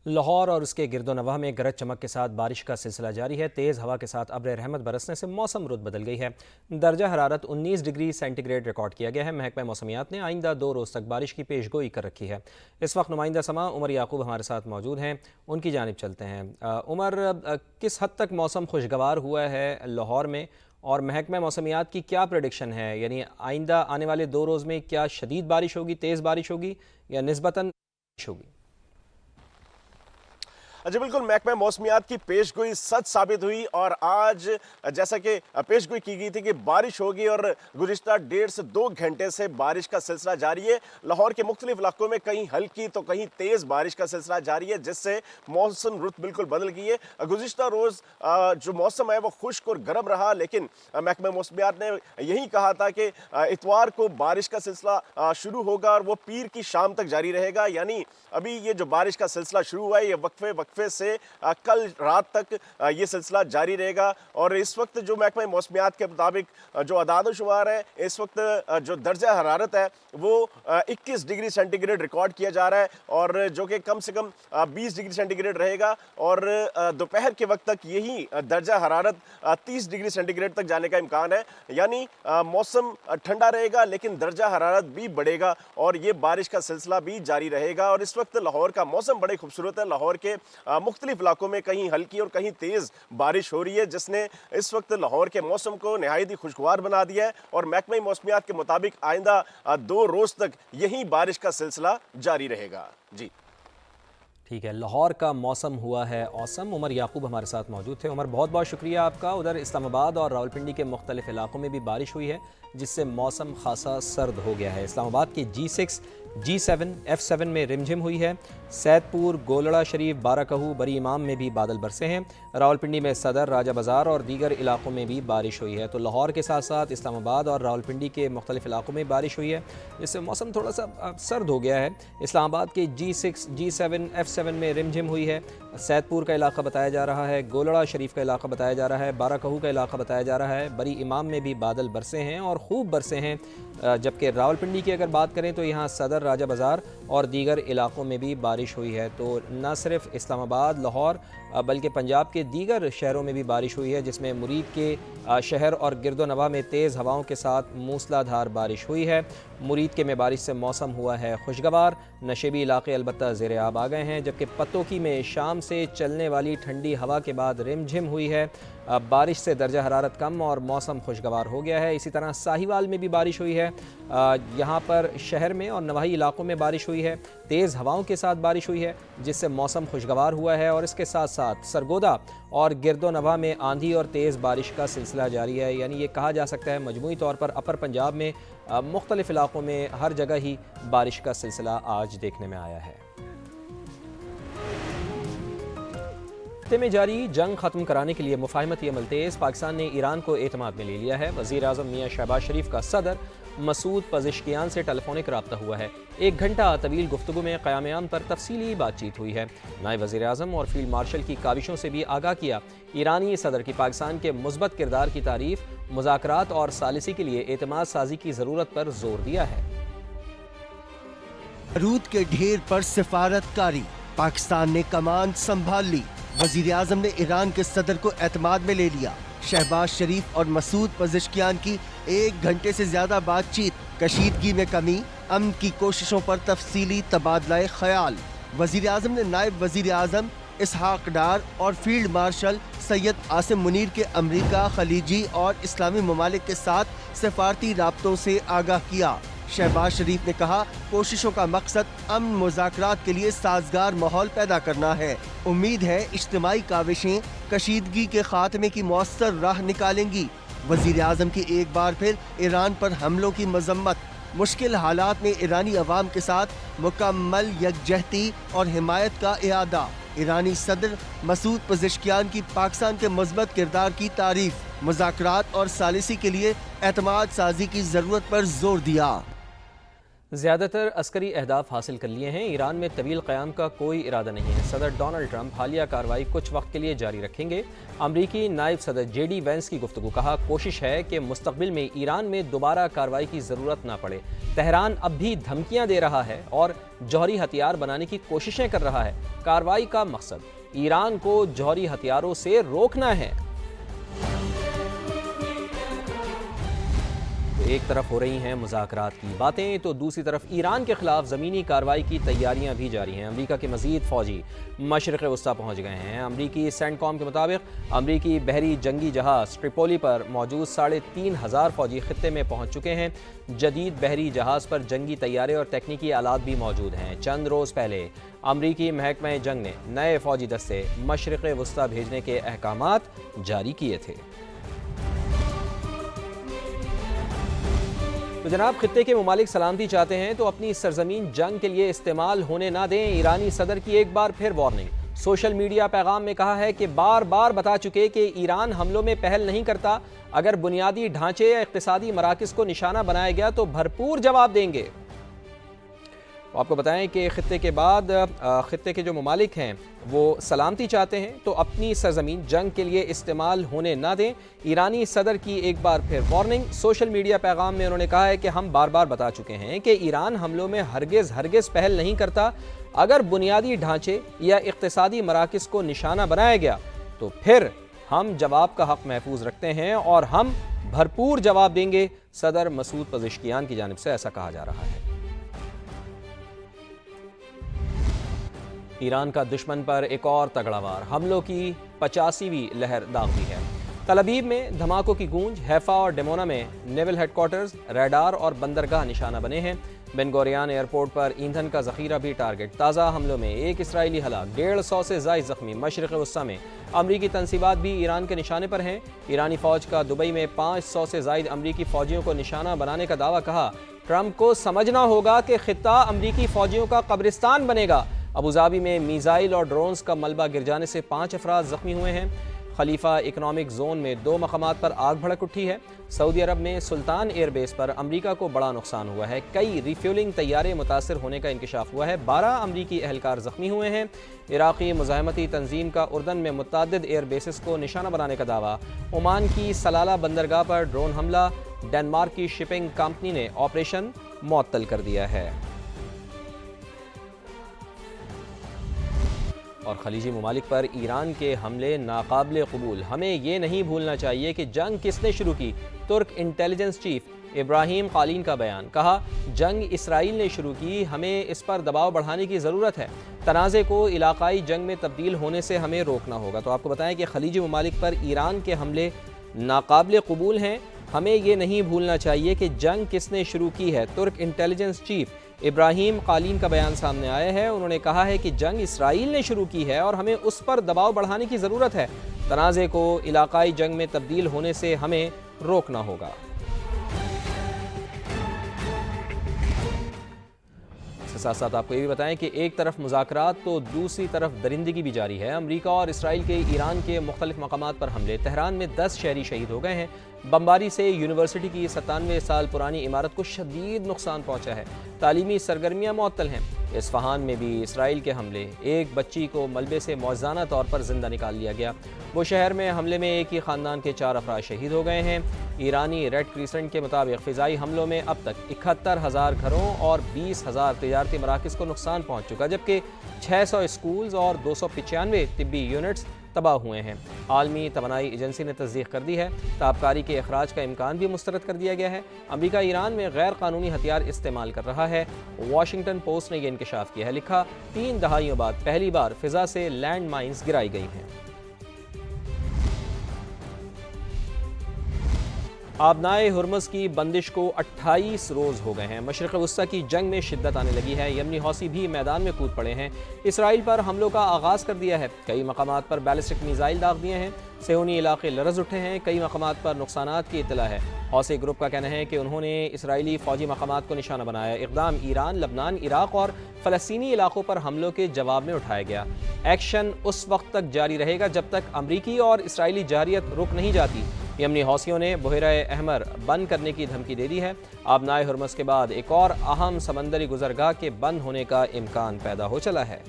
لاہور اور اس کے گرد و نواح میں گرج چمک کے ساتھ بارش کا سلسلہ جاری ہے۔ تیز ہوا کے ساتھ ابر رحمت برسنے سے موسم رت بدل گئی ہے۔ درجہ حرارت 19 ڈگری سینٹی گریڈ ریکارڈ کیا گیا ہے۔ محکمہ موسمیات نے آئندہ 2 روز تک بارش کی پیش گوئی کر رکھی ہے۔ اس وقت نمائندہ سما عمر یعقوب ہمارے ساتھ موجود ہیں، ان کی جانب چلتے ہیں۔ عمر، کس حد تک موسم خوشگوار ہوا ہے لاہور میں، اور محکمہ موسمیات کی کیا پریڈکشن ہے؟ یعنی آئندہ آنے والے 2 روز میں کیا شدید بارش ہوگی، تیز بارش ہوگی یا نسبتاً بارش ہوگی؟ جی بالکل، محکمہ موسمیات کی پیش گوئی سچ ثابت ہوئی، اور آج جیسا کہ پیش گوئی کی گئی تھی کہ بارش ہوگی، اور گزشتہ 1.5 سے 2 گھنٹے سے بارش کا سلسلہ جاری ہے۔ لاہور کے مختلف علاقوں میں کہیں ہلکی تو کہیں تیز بارش کا سلسلہ جاری ہے، جس سے موسم رت بالکل بدل گئی ہے۔ گزشتہ روز جو موسم ہے وہ خشک اور گرم رہا، لیکن محکمہ موسمیات نے یہی کہا تھا کہ اتوار کو بارش کا سلسلہ شروع ہوگا اور وہ پیر کی شام تک جاری رہے گا۔ یعنی ابھی یہ جو بارش کا سلسلہ شروع ہوا ہے، یہ وقفے سے کل رات تک یہ سلسلہ جاری رہے گا۔ اور اس وقت جو محکمہ موسمیات کے مطابق جو اعداد و شمار ہے، اس وقت جو درجہ حرارت ہے وہ 21 ڈگری سینٹی گریڈ ریکارڈ کیا جا رہا ہے، اور جو کہ کم سے کم 20 ڈگری سینٹی گریڈ رہے گا، اور دوپہر کے وقت تک یہی درجہ حرارت 30 ڈگری سینٹی گریڈ تک جانے کا امکان ہے۔ یعنی موسم ٹھنڈا رہے گا لیکن درجہ حرارت بھی بڑھے گا، اور یہ بارش کا سلسلہ بھی جاری رہے گا۔ اور اس وقت لاہور کا موسم بڑے خوبصورت ہے۔ لاہور کے مختلف علاقوں میں کہیں ہلکی اور کہیں تیز بارش ہو رہی ہے، جس نے اس وقت لاہور کے موسم کو نہایت ہی خوشگوار بنا دیا ہے، اور محکمہ موسمیات کے مطابق آئندہ 2 روز تک یہی بارش کا سلسلہ جاری رہے گا۔ جی ٹھیک ہے، لاہور کا موسم ہوا ہے اوسم۔ عمر یعقوب ہمارے ساتھ موجود تھے۔ عمر، بہت بہت شکریہ آپ کا۔ ادھر اسلام آباد اور راولپنڈی کے مختلف علاقوں میں بھی بارش ہوئی ہے، جس سے موسم خاصا سرد ہو گیا ہے۔ اسلام آباد کی G6 G7 F7 میں رمجھم ہوئی ہے۔ سید پور، گولڑا شریف، بارہ کہو، بری امام میں بھی بادل برسے ہیں۔ راولپنڈی میں صدر، راجہ بازار اور دیگر علاقوں میں بھی بارش ہوئی ہے۔ تو لاہور کے ساتھ ساتھ اسلام آباد اور راولپنڈی کے مختلف علاقوں میں بارش ہوئی ہے، جس سے موسم تھوڑا سا سرد ہو گیا ہے۔ اسلام آباد کے G6 G7 F7 میں رمجھم ہوئی ہے۔ سید پور کا علاقہ بتایا جا رہا ہے، گولڑا شریف کا علاقہ بتایا جا رہا ہے، بارہ کہو کا علاقہ بتایا جا رہا ہے، بری امام میں بھی بادل برسے ہیں اور خوب برسے ہیں۔ جبکہ راولپنڈی کی اگر بات کریں تو یہاں صدر، راجہ بازار اور دیگر علاقوں میں بھی بارش ہوئی ہے۔ تو نہ صرف اسلام آباد، لاہور، بلکہ پنجاب کے دیگر شہروں میں بھی بارش ہوئی ہے، جس میں مرید کے شہر اور گرد و نواح میں تیز ہواؤں کے ساتھ موسلا دھار بارش ہوئی ہے۔ مرید کے میں بارش سے موسم ہوا ہے خوشگوار۔ نشیبی علاقے البتہ زیر آب آ گئے ہیں، جبکہ پتوکی میں شام سے چلنے والی ٹھنڈی ہوا کے بعد رم جھم ہوئی ہے۔ بارش سے درجہ حرارت کم اور موسم خوشگوار ہو گیا ہے۔ اسی طرح ساہیوال میں بھی بارش ہوئی ہے۔ یہاں پر شہر میں اور نواحی علاقوں میں بارش ہوئی ہے، تیز ہواؤں کے ساتھ بارش ہوئی ہے، جس سے موسم خوشگوار ہوا ہے، اور اس کے ساتھ ساتھ سرگودا اور گرد و نواح میں آندھی اور تیز بارش کا سلسلہ جاری ہے۔ یعنی یہ کہا جا سکتا ہے مجموعی طور پر اپر پنجاب میں مختلف علاقوں میں ہر جگہ ہی بارش کا سلسلہ آج دیکھنے میں آیا ہے۔ خطے میں جاری جنگ ختم کرانے کے لیے مفاہمتی عمل تیز، پاکستان نے ایران کو اعتماد میں لے لیا ہے۔ وزیر اعظم میاں شہباز شریف کا صدر مسعود پزشکیان سے ٹیلی فونک رابطہ ہوا ہے۔ 1 گھنٹہ طویل گفتگو میں قیام امن پر تفصیلی بات چیت ہوئی ہے۔ نائب وزیر اعظم اور فیلڈ مارشل کی کاوشوں سے بھی آگاہ کیا۔ ایرانی صدر کی پاکستان کے مثبت کردار کی تعریف، مذاکرات اور ثالثی کے لیے اعتماد سازی کی ضرورت پر زور دیا ہے۔ بارود کے ڈھیر پر سفارت کاری، پاکستان نے کمان سنبھال لی۔ وزیر اعظم نے ایران کے صدر کو اعتماد میں لے لیا۔ شہباز شریف اور مسعود پزشکیان کی 1 گھنٹے سے زیادہ بات چیت، کشیدگی میں کمی، امن کی کوششوں پر تفصیلی تبادلہ خیال۔ وزیر اعظم نے نائب وزیر اعظم اسحاق ڈار اور فیلڈ مارشل سید عاصم منیر کے امریکہ، خلیجی اور اسلامی ممالک کے ساتھ سفارتی رابطوں سے آگاہ کیا۔ شہباز شریف نے کہا، کوششوں کا مقصد امن مذاکرات کے لیے سازگار ماحول پیدا کرنا ہے۔ امید ہے اجتماعی کاوشیں کشیدگی کے خاتمے کی مؤثر راہ نکالیں گی۔ وزیر اعظم کی ایک بار پھر ایران پر حملوں کی مذمت، مشکل حالات میں ایرانی عوام کے ساتھ مکمل یکجہتی اور حمایت کا اعادہ۔ ایرانی صدر مسعود پزشکیان کی پاکستان کے مثبت کردار کی تعریف، مذاکرات اور ثالثی کے لیے اعتماد سازی کی ضرورت پر زور دیا۔ زیادہ تر عسکری اہداف حاصل کر لیے ہیں، ایران میں طویل قیام کا کوئی ارادہ نہیں ہے۔ صدر ڈونلڈ ٹرمپ حالیہ کارروائی کچھ وقت کے لیے جاری رکھیں گے۔ امریکی نائب صدر جے ڈی وینس کی گفتگو، کہا کوشش ہے کہ مستقبل میں ایران میں دوبارہ کارروائی کی ضرورت نہ پڑے۔ تہران اب بھی دھمکیاں دے رہا ہے اور جوہری ہتھیار بنانے کی کوششیں کر رہا ہے۔ کارروائی کا مقصد ایران کو جوہری ہتھیاروں سے روکنا ہے۔ ایک طرف ہو رہی ہیں مذاکرات کی باتیں تو دوسری طرف ایران کے خلاف زمینی کارروائی کی تیاریاں بھی جاری ہیں۔ امریکہ کے مزید فوجی مشرق وسطیٰ پہنچ گئے ہیں۔ امریکی سینٹ کام کے مطابق امریکی بحری جنگی جہاز ٹریپولی پر موجود 3500 فوجی خطے میں پہنچ چکے ہیں۔ جدید بحری جہاز پر جنگی طیارے اور تکنیکی آلات بھی موجود ہیں۔ چند روز پہلے امریکی محکمہ جنگ نے نئے فوجی دستے مشرق وسطیٰ بھیجنے کے احکامات جاری کیے تھے۔ تو جناب، خطے کے ممالک سلامتی چاہتے ہیں تو اپنی سرزمین جنگ کے لیے استعمال ہونے نہ دیں۔ ایرانی صدر کی ایک بار پھر وارننگ۔ سوشل میڈیا پیغام میں کہا ہے کہ بار بار بتا چکے کہ ایران حملوں میں پہل نہیں کرتا۔ اگر بنیادی ڈھانچے یا اقتصادی مراکز کو نشانہ بنایا گیا تو بھرپور جواب دیں گے۔ آپ کو بتائیں کہ خطے کے بعد خطے کے جو ممالک ہیں وہ سلامتی چاہتے ہیں تو اپنی سرزمین جنگ کے لیے استعمال ہونے نہ دیں۔ ایرانی صدر کی ایک بار پھر وارننگ۔ سوشل میڈیا پیغام میں انہوں نے کہا ہے کہ ہم بار بار بتا چکے ہیں کہ ایران حملوں میں ہرگز پہل نہیں کرتا۔ اگر بنیادی ڈھانچے یا اقتصادی مراکز کو نشانہ بنایا گیا تو پھر ہم جواب کا حق محفوظ رکھتے ہیں اور ہم بھرپور جواب دیں گے۔ صدر مسعود پزشکیان کی جانب سے ایسا کہا جا رہا ہے۔ ایران کا دشمن پر ایک اور تگڑا وار، حملوں کی 85ویں لہر داغ دی ہے۔ تل ابیب میں دھماکوں کی گونج، حیفا اور ڈیمونا میں نیول ہیڈ کوارٹرز، ریڈار اور بندرگاہ نشانہ بنے ہیں۔ بن گوریان ایئرپورٹ پر ایندھن کا ذخیرہ بھی ٹارگٹ۔ تازہ حملوں میں ایک اسرائیلی ہلاک، 150 سے زائد زخمی۔ مشرق وسطیٰ میں امریکی تنصیبات بھی ایران کے نشانے پر ہیں۔ ایرانی فوج کا دبئی میں 500 سے زائد امریکی فوجیوں کو نشانہ بنانے کا دعویٰ، کہا ٹرمپ کو سمجھنا ہوگا کہ خطہ امریکی فوجیوں کا قبرستان بنے گا۔ ابوظہبی میں میزائل اور ڈرونز کا ملبہ گر جانے سے 5 افراد زخمی ہوئے ہیں۔ خلیفہ اکنامک زون میں 2 مقامات پر آگ بھڑک اٹھی ہے۔ سعودی عرب میں سلطان ایئر بیس پر امریکہ کو بڑا نقصان ہوا ہے۔ کئی ریفیولنگ طیارے متاثر ہونے کا انکشاف ہوا ہے۔ 12 امریکی اہلکار زخمی ہوئے ہیں۔ عراقی مزاحمتی تنظیم کا اردن میں متعدد ایئر بیسز کو نشانہ بنانے کا دعویٰ۔ عمان کی سلالہ بندرگاہ پر ڈرون حملہ، ڈنمارک کی شپنگ کمپنی نے آپریشن معطل کر دیا ہے۔ اور خلیجی ممالک پر ایران کے حملے ناقابل قبول، ہمیں یہ نہیں بھولنا چاہیے کہ جنگ کس نے شروع کی۔ ترک انٹیلیجنس چیف ابراہیم قالین کا بیان، کہا جنگ اسرائیل نے شروع کی، ہمیں اس پر دباؤ بڑھانے کی ضرورت ہے۔ تنازع کو علاقائی جنگ میں تبدیل ہونے سے ہمیں روکنا ہوگا۔ تو آپ کو بتائیں کہ خلیجی ممالک پر ایران کے حملے ناقابل قبول ہیں، ہمیں یہ نہیں بھولنا چاہیے کہ جنگ کس نے شروع کی ہے۔ ترک انٹیلیجنس چیف ابراہیم قالین کا بیان سامنے آیا ہے۔ انہوں نے کہا ہے کہ جنگ اسرائیل نے شروع کی ہے اور ہمیں اس پر دباؤ بڑھانے کی ضرورت ہے۔ تنازع کو علاقائی جنگ میں تبدیل ہونے سے ہمیں روکنا ہوگا۔ اس کے ساتھ ساتھ آپ کو یہ بھی بتائیں کہ ایک طرف مذاکرات تو دوسری طرف درندگی بھی جاری ہے۔ امریکہ اور اسرائیل کے ایران کے مختلف مقامات پر حملے، تہران میں 10 شہری شہید ہو گئے ہیں۔ بمباری سے یونیورسٹی کی 97 سال پرانی عمارت کو شدید نقصان پہنچا ہے۔ تعلیمی سرگرمیاں معطل ہیں۔ اصفہان میں بھی اسرائیل کے حملے، ایک بچی کو ملبے سے معجزانہ طور پر زندہ نکال لیا گیا۔ وہ شہر میں حملے میں ایک ہی خاندان کے 4 افراد شہید ہو گئے ہیں۔ ایرانی ریڈ کریسنٹ کے مطابق فضائی حملوں میں اب تک 71,000 گھروں اور 20,000 تجارتی مراکز کو نقصان پہنچ چکا، جبکہ 600 اسکولز اور 295 طبی یونٹس تباہ ہوئے ہیں۔ عالمی توانائی ایجنسی نے تصدیق کر دی ہے، تابکاری کے اخراج کا امکان بھی مسترد کر دیا گیا ہے۔ امریکہ ایران میں غیر قانونی ہتھیار استعمال کر رہا ہے۔ واشنگٹن پوسٹ نے یہ انکشاف کیا ہے، لکھا 3 دہائیوں بعد پہلی بار فضا سے لینڈ مائنز گرائی گئی ہیں۔ آبنائے ہرمز کی بندش کو 28 روز ہو گئے ہیں۔ مشرق وسطیٰ کی جنگ میں شدت آنے لگی ہے۔ یمنی حوثی بھی میدان میں کود پڑے ہیں۔ اسرائیل پر حملوں کا آغاز کر دیا ہے۔ کئی مقامات پر بیلسٹک میزائل داغ دیے ہیں۔ صہیونی علاقے لرز اٹھے ہیں۔ کئی مقامات پر نقصانات کی اطلاع ہے۔ حوثی گروپ کا کہنا ہے کہ انہوں نے اسرائیلی فوجی مقامات کو نشانہ بنایا۔ اقدام ایران، لبنان، عراق اور فلسطینی علاقوں پر حملوں کے جواب میں اٹھایا گیا۔ ایکشن اس وقت تک جاری رہے گا جب تک امریکی اور اسرائیلی جارحیت رک نہیں جاتی۔ یمنی حوثیوں نے بحیرہ احمر بند کرنے کی دھمکی دے دی ہے۔ آبنائے ہرمز کے بعد ایک اور اہم سمندری گزرگاہ کے بند ہونے کا امکان پیدا ہو چلا ہے۔